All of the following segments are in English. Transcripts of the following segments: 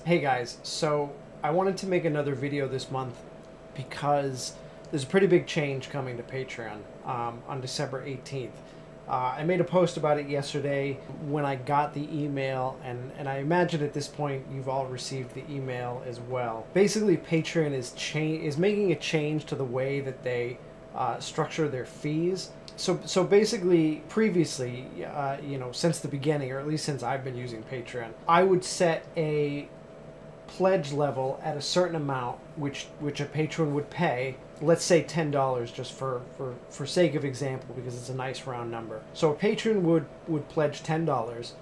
Hey guys, so I wanted to make another video this month because there's a pretty big change coming to Patreon on December 18th. I made a post about it yesterday when I got the email, and I imagine at this point you've all received the email as well. Basically, Patreon is making a change to the way that they structure their fees. So basically, previously, since the beginning, or at least since I've been using Patreon, I would set a pledge level at a certain amount, which a patron would pay. Let's say $10, just for sake of example, because it's a nice round number. So a patron would pledge $10,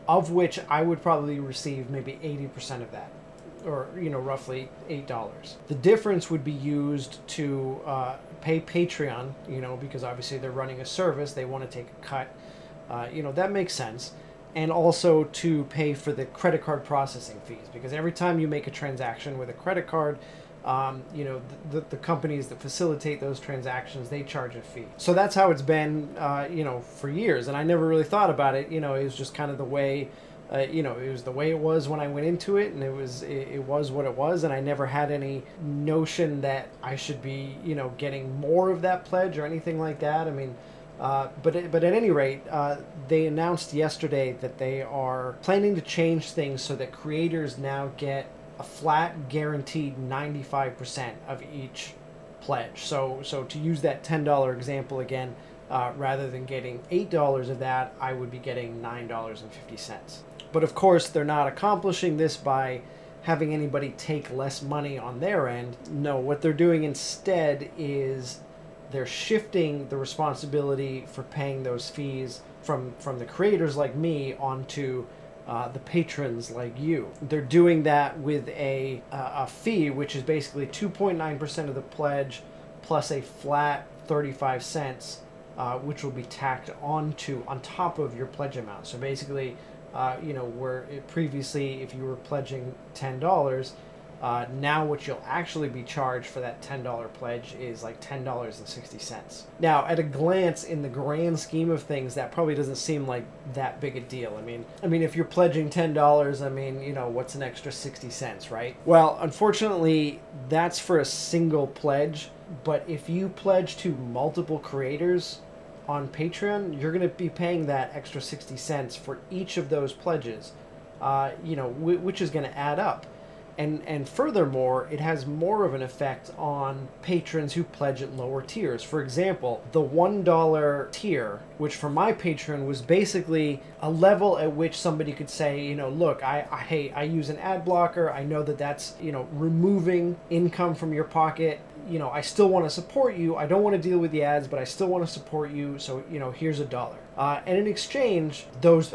of which I would probably receive maybe 80% of that, or roughly $8. The difference would be used to pay Patreon, because obviously they're running a service, they want to take a cut. That makes sense. And also to pay for the credit card processing fees, because every time you make a transaction with a credit card, the companies that facilitate those transactions, they charge a fee. So that's how it's been, for years. And I never really thought about it. It was just kind of the way, it was the way it was when I went into it, and it was what it was. And I never had any notion that I should be, getting more of that pledge or anything like that. I mean, but at any rate, they announced yesterday that they are planning to change things so that creators now get a flat guaranteed 95% of each pledge. So to use that $10 example again, rather than getting $8 of that, I would be getting $9.50. But of course, they're not accomplishing this by having anybody take less money on their end. No, what they're doing instead is they're shifting the responsibility for paying those fees from the creators like me onto the patrons like you. They're doing that with a fee, which is basically 2.9% of the pledge plus a flat 35 cents, which will be tacked on top of your pledge amount. So basically, where previously if you were pledging $10, now what you'll actually be charged for that $10 pledge is like $10.60. Now, at a glance, in the grand scheme of things, that probably doesn't seem like that big a deal. I mean, if you're pledging $10, what's an extra 60 cents, right? Well, unfortunately, that's for a single pledge. But if you pledge to multiple creators on Patreon, you're going to be paying that extra 60 cents for each of those pledges, which is going to add up. And furthermore, it has more of an effect on patrons who pledge at lower tiers. For example, the $1 tier, which for my patron was basically a level at which somebody could say, look, I use an ad blocker. I know that that's, removing income from your pocket. I still want to support you. I don't want to deal with the ads, but I still want to support you. So, here's $1. And in exchange,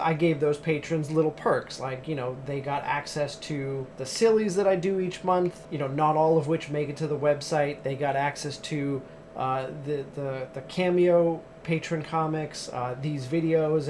I gave those patrons little perks, like, they got access to the sillies that I do each month, not all of which make it to the website. They got access to the Cameo patron comics, these videos,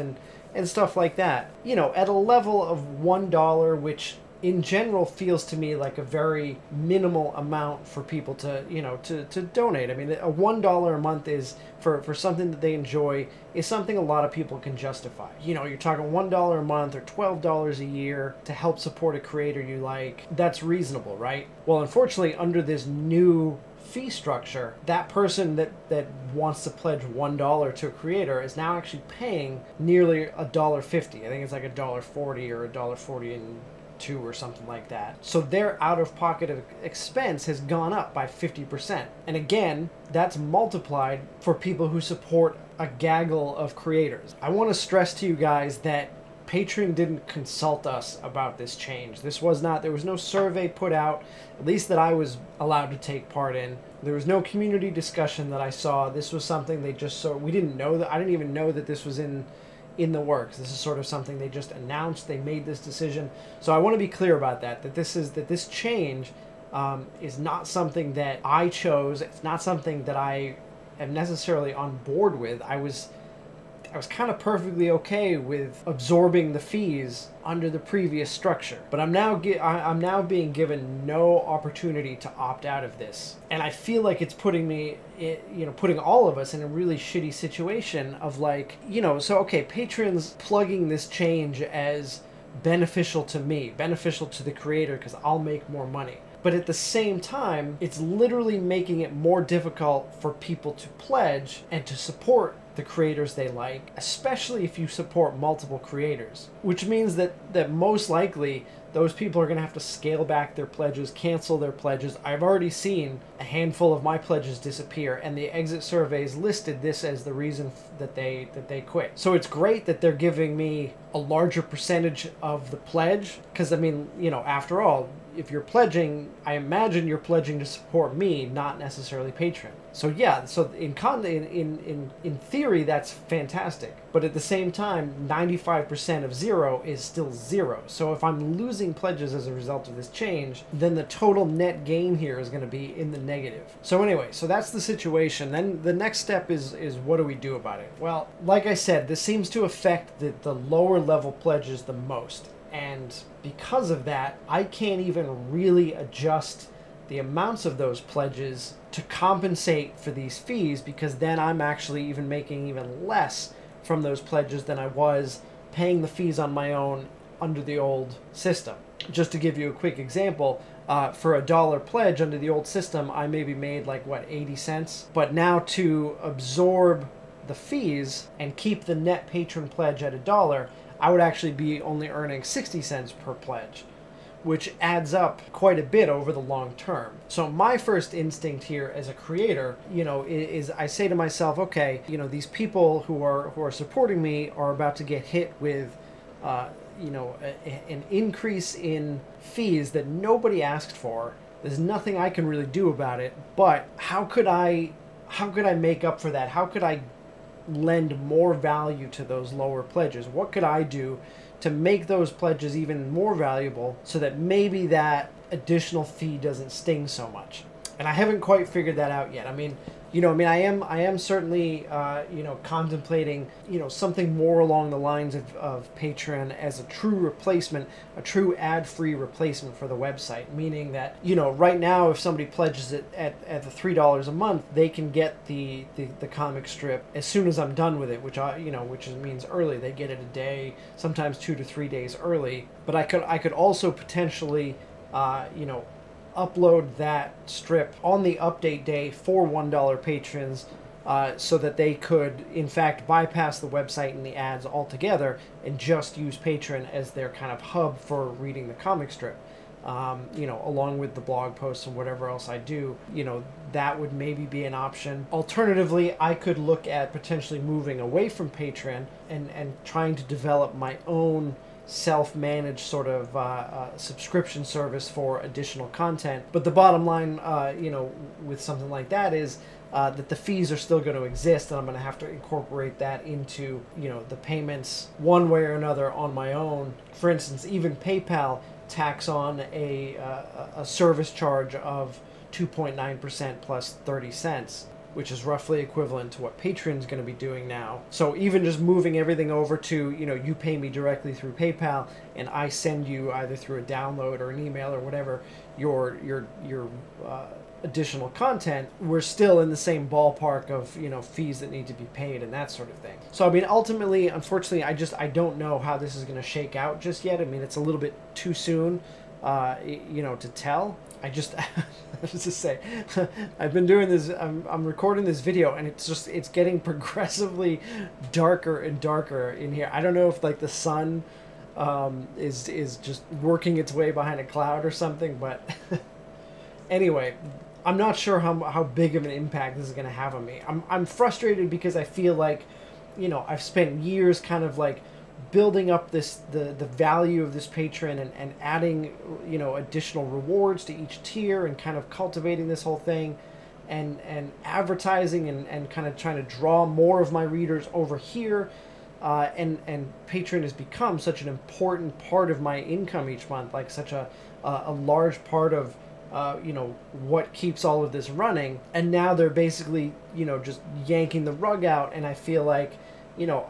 and stuff like that. At a level of $1, which in general feels to me like a very minimal amount for people to to donate. I mean, a $1 a month is for something that they enjoy is something a lot of people can justify. You're talking $1 a month or $12 a year to help support a creator you like. That's reasonable, right? Well, unfortunately, under this new fee structure, that person that wants to pledge $1 to a creator is now actually paying nearly $1.50. I think it's like $1.40 or $1.40 or something like that. So their out-of-pocket expense has gone up by 50%. And again, that's multiplied for people who support a gaggle of creators. I want to stress to you guys that Patreon didn't consult us about this change. There was no survey put out, at least that I was allowed to take part in. There was no community discussion that I saw. This was something they just saw. We didn't know that. I didn't even know that this was in the works. This is sort of something they just announced. They made this decision. So I want to be clear about that this change is not something that I chose. It's not something that I am necessarily on board with. I was kind of perfectly okay with absorbing the fees under the previous structure, but I'm now being given no opportunity to opt out of this, and I feel like it's putting all of us in a really shitty situation of, like, so okay, patrons plugging this change as beneficial to me, beneficial to the creator, because I'll make more money. But at the same time, it's literally making it more difficult for people to pledge and to support the creators they like, especially if you support multiple creators, which means that most likely those people are going to have to scale back their pledges, cancel their pledges. I've already seen a handful of my pledges disappear, and the exit surveys listed this as the reason that they quit. So it's great that they're giving me a larger percentage of the pledge, because I mean, you know, after all, if you're pledging, I imagine you're pledging to support me, not necessarily Patreon. So yeah, so in theory, that's fantastic. But at the same time, 95% of zero is still zero. So if I'm losing pledges as a result of this change, then the total net gain here is going to be in the negative. So anyway, so that's the situation. Then the next step is what do we do about it? Well, like I said, this seems to affect the lower level pledges the most. And because of that, I can't even really adjust the amounts of those pledges to compensate for these fees, because then I'm actually even making even less from those pledges than I was paying the fees on my own under the old system. Just to give you a quick example, for $1 pledge under the old system, I maybe made like, what, 80 cents? But now to absorb the fees and keep the net patron pledge at $1, I would actually be only earning 60 cents per pledge, which adds up quite a bit over the long term. So my first instinct here as a creator, you know, is I say to myself, okay, you know, these people who are supporting me are about to get hit with, you know, an increase in fees that nobody asked for. There's nothing I can really do about it, but how could I make up for that? How could I lend more value to those lower pledges? What could I do to make those pledges even more valuable so that maybe that additional fee doesn't sting so much? And I haven't quite figured that out yet. I mean, you know, I am certainly, you know, contemplating, you know, something more along the lines of Patreon as a true replacement, a true ad-free replacement for the website. Meaning that, you know, right now, if somebody pledges it at the $3 a month, they can get the comic strip as soon as I'm done with it, which means early. They get it a day, sometimes 2 to 3 days early. But I could also potentially, you know, upload that strip on the update day for $1 patrons, so that they could in fact bypass the website and the ads altogether and just use Patreon as their kind of hub for reading the comic strip. You know, along with the blog posts and whatever else I do, you know, that would maybe be an option. Alternatively, I could look at potentially moving away from Patreon and trying to develop my own self-managed sort of subscription service for additional content. But the bottom line, you know, with something like that is that the fees are still going to exist, and I'm going to have to incorporate that into, you know, the payments one way or another on my own. For instance, even PayPal tacks on a service charge of 2.9% plus 30 cents. Which is roughly equivalent to what Patreon's going to be doing now. So even just moving everything over to, you know, you pay me directly through PayPal, and I send you either through a download or an email or whatever your additional content, we're still in the same ballpark of, you know, fees that need to be paid and that sort of thing. So I mean, ultimately, unfortunately, I don't know how this is going to shake out just yet. I mean, it's a little bit too soon, you know, to tell. I just to say, I've been doing this. I'm recording this video, and it's getting progressively darker and darker in here. I don't know if like the sun is just working its way behind a cloud or something, but anyway, I'm not sure how big of an impact this is going to have on me. I'm frustrated because I feel like, you know, I've spent years kind of like building up the value of this Patreon and adding, you know, additional rewards to each tier and kind of cultivating this whole thing and advertising and kind of trying to draw more of my readers over here. And Patreon has become such an important part of my income each month, like such a large part of, you know, what keeps all of this running. And now they're basically, you know, just yanking the rug out, and I feel like, you know,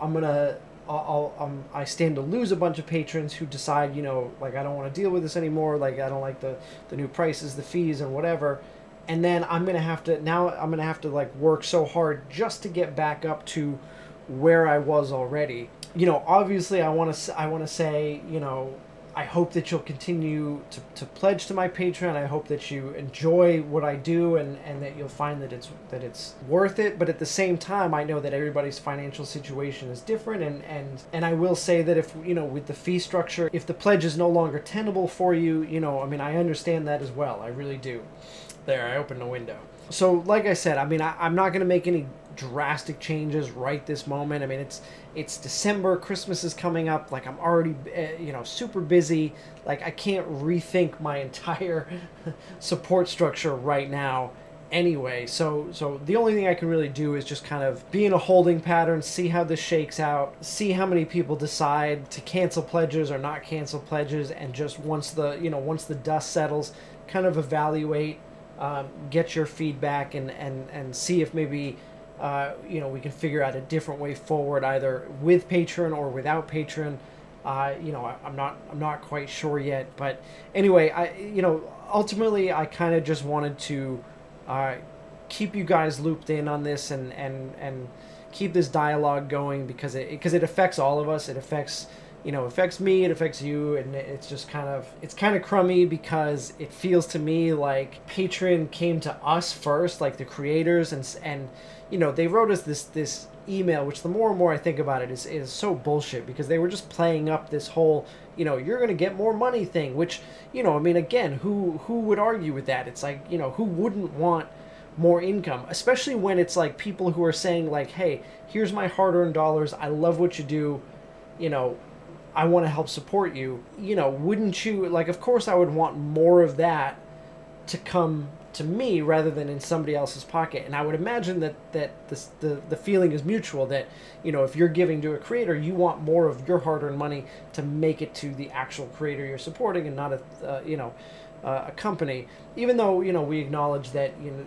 I stand to lose a bunch of patrons who decide, you know, like, I don't want to deal with this anymore, like, I don't like the new prices, the fees, and whatever. And then I'm going to have to like work so hard just to get back up to where I was already. You know, obviously I want to say, you know, I hope that you'll continue to pledge to my Patreon. I hope that you enjoy what I do, and that you'll find that it's worth it. But at the same time, I know that everybody's financial situation is different, and I will say that if, you know, with the fee structure, if the pledge is no longer tenable for you, you know, I mean, I understand that as well. I really do. There, I opened the window. So, like I said, I mean, I'm not going to make any drastic changes right this moment. I mean, it's December, Christmas is coming up. Like, I'm already, you know, super busy. Like, I can't rethink my entire support structure right now anyway. So the only thing I can really do is just kind of be in a holding pattern, see how this shakes out, see how many people decide to cancel pledges or not cancel pledges, and just once the dust settles, kind of evaluate, get your feedback, and see if maybe you know, we can figure out a different way forward, either with Patreon or without Patreon. You know, I'm not quite sure yet, but anyway, you know, ultimately I kind of just wanted to keep you guys looped in on this, and keep this dialogue going, because it affects all of us. It affects, you know, affects me, it affects you, and it's just kind of crummy, because it feels to me like Patreon came to us first, like the creators, and you know, they wrote us this email, which the more and more I think about it is so bullshit, because they were just playing up this whole, you know, you're going to get more money thing, which, you know, I mean, again, who would argue with that? It's like, you know, who wouldn't want more income, especially when it's like people who are saying like, hey, here's my hard-earned dollars, I love what you do, you know, I want to help support you. You know, wouldn't you, like, of course I would want more of that to come to me rather than in somebody else's pocket. And I would imagine that the feeling is mutual, that, you know, if you're giving to a creator, you want more of your hard-earned money to make it to the actual creator you're supporting, and not a you know, a company. Even though, you know, we acknowledge that, you know,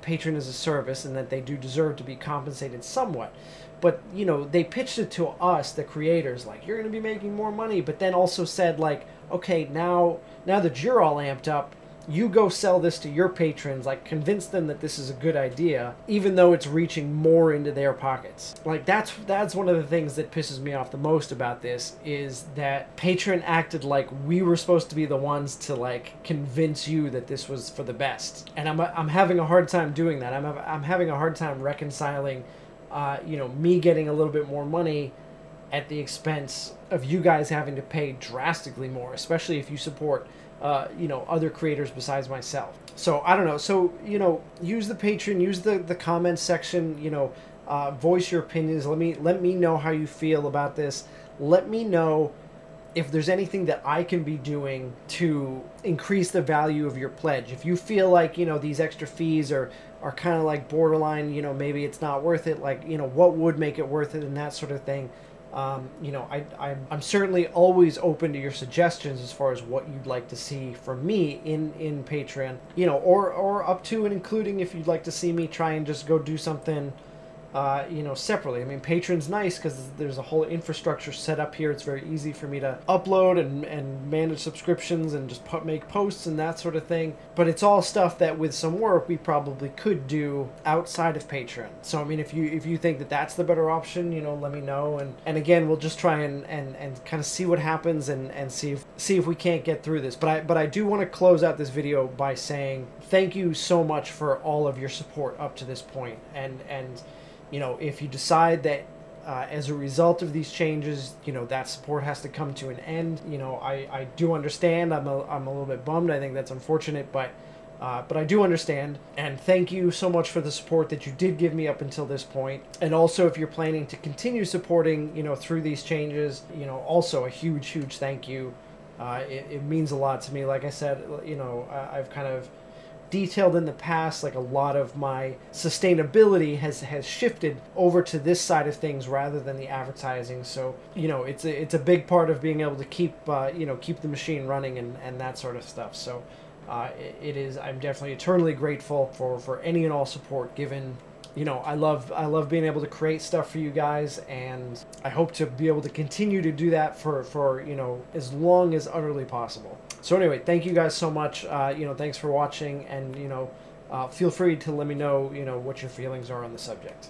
Patreon is a service and that they do deserve to be compensated somewhat. But, you know, they pitched it to us, the creators, like, you're going to be making more money, but then also said, like, okay, now that you're all amped up, you go sell this to your patrons, like, convince them that this is a good idea, even though it's reaching more into their pockets. Like, that's one of the things that pisses me off the most about this, is that Patreon acted like we were supposed to be the ones to, like, convince you that this was for the best. And I'm having a hard time doing that. I'm having a hard time reconciling, you know, me getting a little bit more money at the expense of you guys having to pay drastically more, especially if you support you know, other creators besides myself. So I don't know. So, you know, use the Patreon, use the comments section, you know, voice your opinions. Let me know how you feel about this. Let me know if there's anything that I can be doing to increase the value of your pledge. If you feel like, you know, these extra fees are kind of like borderline, you know, maybe it's not worth it, like, you know, what would make it worth it, and that sort of thing. You know, I'm certainly always open to your suggestions as far as what you'd like to see from me in Patreon, you know, or up to and including if you'd like to see me try and just go do something, you know, separately. I mean, Patreon's nice because there's a whole infrastructure set up here. It's very easy for me to upload and manage subscriptions and just make posts and that sort of thing. But it's all stuff that with some work we probably could do outside of Patreon. So I mean, if you think that that's the better option, you know, let me know. And again, we'll just try and kind of see what happens and see if we can't get through this. But I do want to close out this video by saying thank you so much for all of your support up to this point. And you know, if you decide that as a result of these changes, you know, that support has to come to an end, you know, I do understand. I'm a little bit bummed. I think that's unfortunate, but I do understand. And thank you so much for the support that you did give me up until this point. And also, if you're planning to continue supporting, you know, through these changes, you know, also a huge thank you. It means a lot to me. Like I said, you know, I've kind of detailed in the past, like, a lot of my sustainability has shifted over to this side of things rather than the advertising. So, you know, it's a big part of being able to keep you know, keep the machine running and that sort of stuff. So it is, I'm definitely eternally grateful for any and all support given. You know, I love being able to create stuff for you guys, and I hope to be able to continue to do that for you know, as long as utterly possible. So anyway, thank you guys so much. You know, thanks for watching, and, you know, feel free to let me know, you know, what your feelings are on the subject.